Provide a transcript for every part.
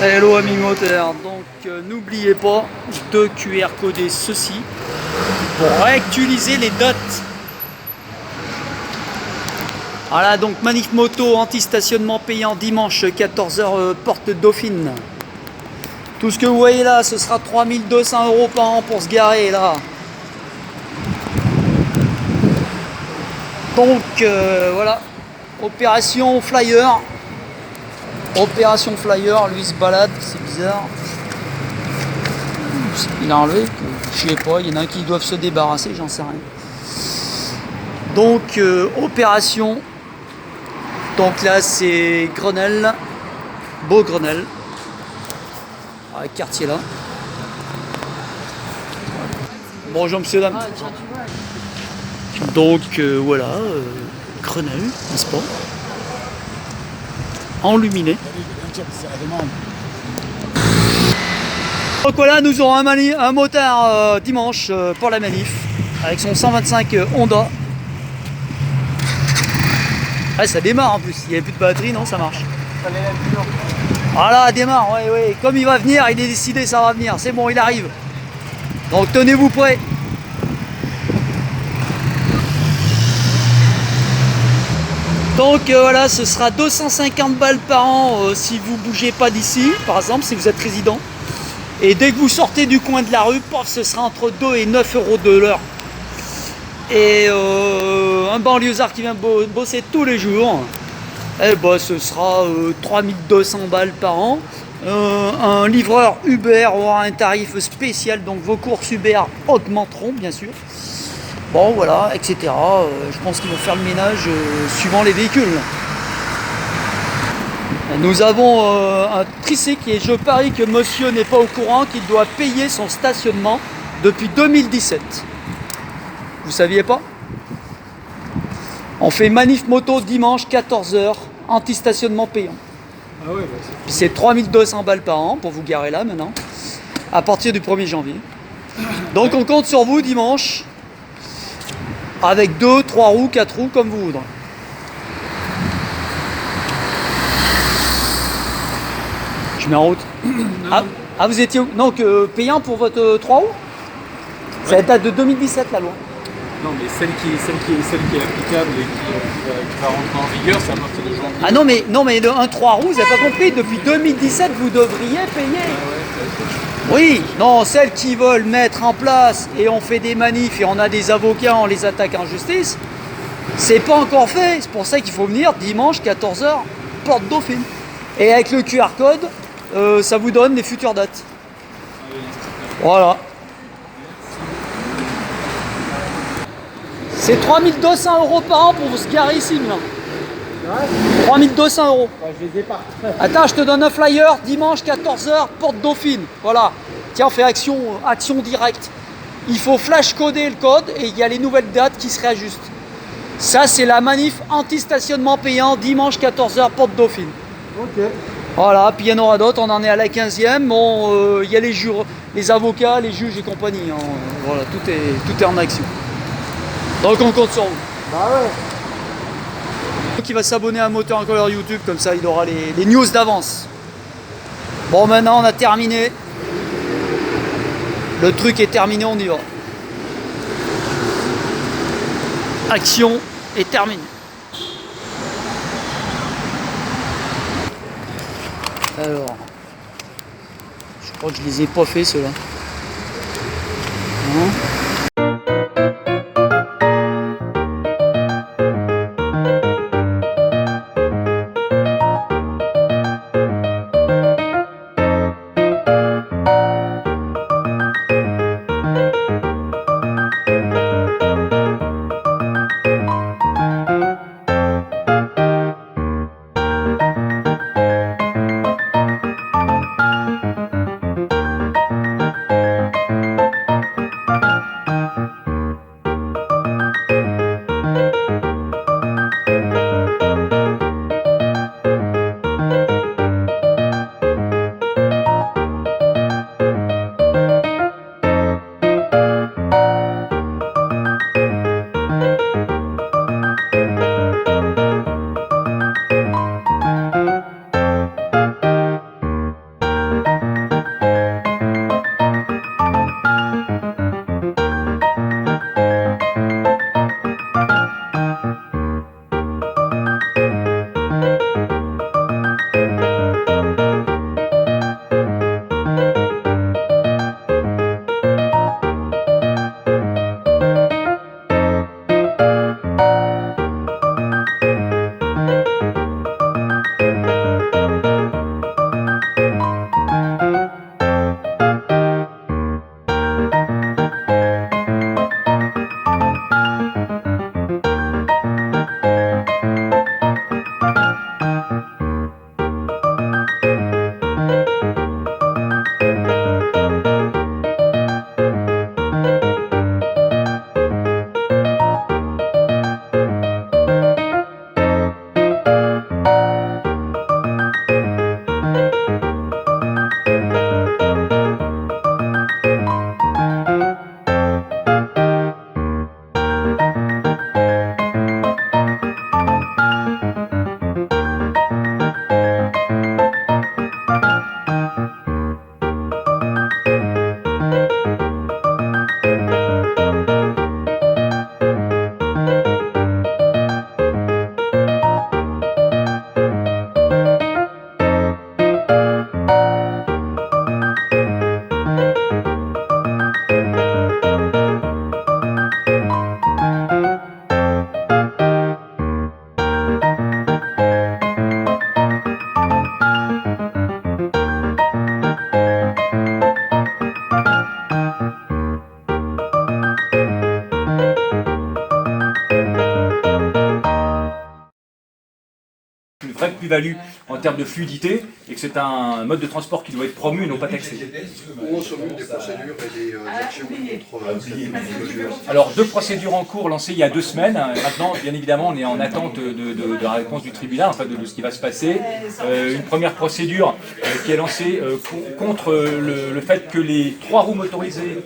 Hello amis motards, donc n'oubliez pas de QR coder ceci pour réactualiser les dates. Voilà, donc manif moto anti-stationnement payant dimanche 14h porte Dauphine. Tout ce que vous voyez là, ce sera 3200 € par an pour se garer là. Donc voilà, opération flyer. Opération flyer, lui se balade, c'est bizarre. Il a enlevé, je sais pas, il y en a qui doivent se débarrasser, j'en sais rien. Donc opération. Donc là c'est Grenelle, Beau Grenelle. Avec quartier là. Bonjour monsieur dame. Donc voilà, Grenelle, n'est-ce pas? Enluminé. Donc voilà, nous aurons un motard dimanche pour la manif avec son 125 Honda. Ah, ça démarre en plus, il n'y avait plus de batterie, non, ça marche. Voilà, démarre, ouais. Comme il va venir, il est décidé, ça va venir, c'est bon, il arrive. Donc tenez-vous prêts. Donc voilà, ce sera 250 balles par an si vous bougez pas d'ici, par exemple, si vous êtes résident. Et dès que vous sortez du coin de la rue, pof, ce sera entre 2 et 9 € de l'heure. Et un banlieusard qui vient bosser tous les jours, eh ben, ce sera 3200 balles par an. Un livreur Uber aura un tarif spécial, donc vos courses Uber augmenteront, bien sûr. Bon, voilà, etc. Je pense qu'ils vont faire le ménage suivant les véhicules. Nous avons un tricycle et je parie que monsieur n'est pas au courant qu'il doit payer son stationnement depuis 2017. Vous saviez pas? On fait manif moto dimanche 14h, anti-stationnement payant. Ah ouais, bah c'est 3200 balles par an pour vous garer là maintenant, à partir du 1er janvier. Donc on compte sur vous dimanche, avec 2, 3 roues, 4 roues, comme vous voudrez. Je mets en route. Ah, vous étiez où? Non, payant pour votre 3 roues? Ça date de 2017 la loi. non, mais celle qui est applicable et qui va rentrer en vigueur, c'est à partir de janvier. Ah non mais un 3 roues, vous n'avez pas compris, depuis 2017 vous devriez payer. Oui, non, celles qui veulent mettre en place et on fait des manifs et on a des avocats, on les attaque en justice, c'est pas encore fait. C'est pour ça qu'il faut venir dimanche 14h, porte Dauphine. Et avec le QR code, ça vous donne les futures dates. Voilà. C'est 3200 € par an pour vous se garer ici maintenant. 3200 €. Ouais, je les ai pas. Attends, je te donne un flyer, dimanche 14h, porte Dauphine. Voilà. Tiens, on fait action directe. Il faut flash coder le code et il y a les nouvelles dates qui se réajustent. Ça, c'est la manif anti-stationnement payant, dimanche 14h, porte Dauphine. Ok. Voilà, puis il y en aura d'autres, on en est à la 15e. Bon, il y a les avocats, les juges et compagnie. Hein. Voilà, tout est en action. Donc on compte sur vous. Bah ouais. Qui va s'abonner à Moteur en Couleur YouTube, comme ça il aura les news d'avance. Bon, maintenant on a terminé. Le truc est terminé, on y va. Action est terminée. Alors, je crois que je les ai pas fait ceux-là. Hein? plus-value en termes de fluidité et que c'est un mode de transport qui doit être promu et non pas taxé. Où en sommes-nous des procédures et des actions contre cette mesure? Alors, 2 procédures en cours lancées il y a 2 semaines. Maintenant, bien évidemment, on est en attente de la réponse du tribunal, enfin de ce qui va se passer. Une première procédure qui est lancée contre le fait que les 3 roues motorisées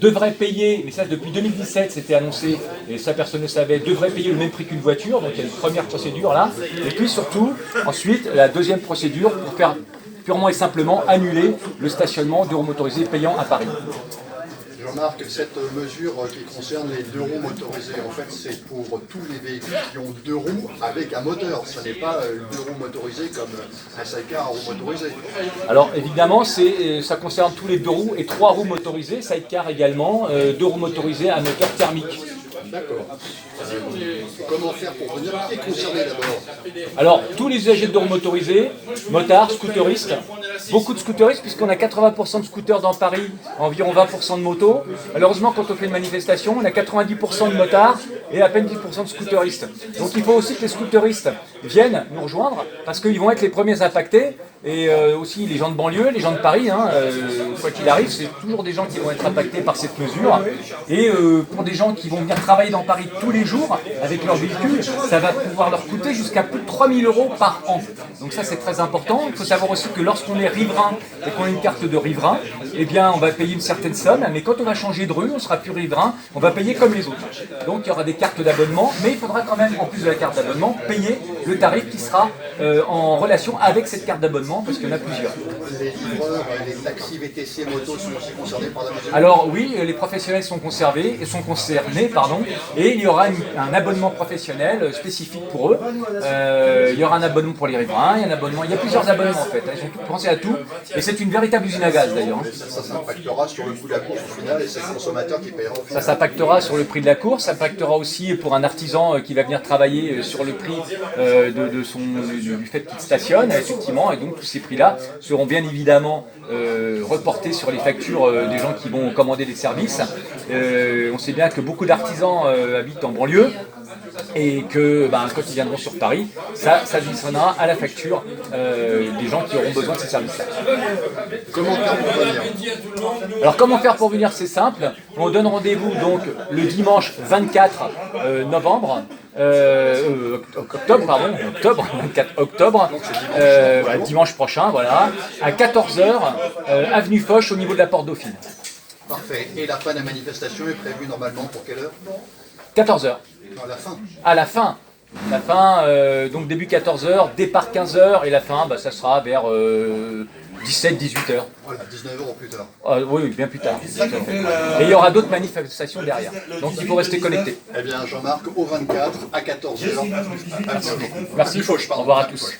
devraient payer, mais ça depuis 2017 c'était annoncé, et ça personne ne savait, devraient payer le même prix qu'une voiture, donc il y a une première procédure là, et puis surtout, ensuite, la deuxième procédure pour faire purement et simplement annuler le stationnement de roues motorisées payant à Paris. Jean-Marc, cette mesure qui concerne les 2 roues motorisées, en fait, c'est pour tous les véhicules qui ont 2 roues avec un moteur. Ce n'est pas 2 roues motorisées comme un sidecar à roue motorisée. Alors évidemment, ça concerne tous les 2 roues et 3 roues motorisées, sidecar également, 2 roues motorisées à moteur thermique. D'accord. Comment faire pour venir? Qui est concerné d'abord? Alors, tous les usagers de 2 roues motorisées, motards, scooteristes, beaucoup de scooteristes, puisqu'on a 80% de scooters dans Paris, environ 20% de motos. Malheureusement, quand on fait une manifestation, on a 90% de motards et à peine 10% de scooteristes. Donc il faut aussi que les scooteristes viennent nous rejoindre, parce qu'ils vont être les premiers impactés, et aussi les gens de banlieue, les gens de Paris, quoi qu'il arrive, c'est toujours des gens qui vont être impactés par cette mesure. Et pour des gens qui vont venir travailler dans Paris tous les jours, avec leur véhicule, ça va pouvoir leur coûter jusqu'à plus de 3 000 € par an. Donc ça c'est très important. Il faut savoir aussi que lorsqu'on est riverain et qu'on a une carte de riverain, eh bien on va payer une certaine somme, mais quand on va changer de rue, on ne sera plus riverain, on va payer comme les autres. Donc il y aura des cartes d'abonnement, mais il faudra quand même, en plus de la carte d'abonnement, payer le tarif qui sera en relation avec cette carte d'abonnement, parce qu'il y en a plusieurs. Les livreurs, les taxis, VTC, motos sont aussi concernés par la mesure? Alors oui, les professionnels sont concernés, et il y aura un abonnement professionnel spécifique pour eux. Il y aura un abonnement pour les riverains, il y a plusieurs abonnements en fait, ils ont pensé à tout, et c'est une véritable usine à gaz d'ailleurs. Ça s'impactera sur le coût de la course au final, et c'est le consommateur qui paiera au final. Ça s'impactera sur le prix de la course, ça impactera aussi pour un artisan qui va venir travailler sur le prix du fait qu'il stationne, effectivement, et donc tous ces prix-là seront bien évidemment reportés sur les factures des gens qui vont commander des services. On sait bien que beaucoup d'artisans habitent en banlieue, et que quand ils viendront sur Paris, ça donnera à la facture des gens qui auront besoin de ces services-là. Comment faire pour venir? Alors comment faire pour venir? C'est simple, on donne rendez-vous donc le dimanche 24 novembre, 24 octobre, dimanche prochain, voilà, à 14 h, avenue Foch, au niveau de la Porte Dauphine. Parfait. Et la fin de la manifestation est prévue normalement pour quelle heure? 14 h. À la fin. À la fin. La fin, donc début 14 h, départ 15 h, et la fin, ça sera vers 17-18 h. Voilà, 19 € plus tard. Oui, bien plus tard. Et il y aura d'autres manifestations derrière. Donc il faut rester connecté. Eh bien, Jean-Marc, au 24 à 14 h. Merci, au revoir à tous.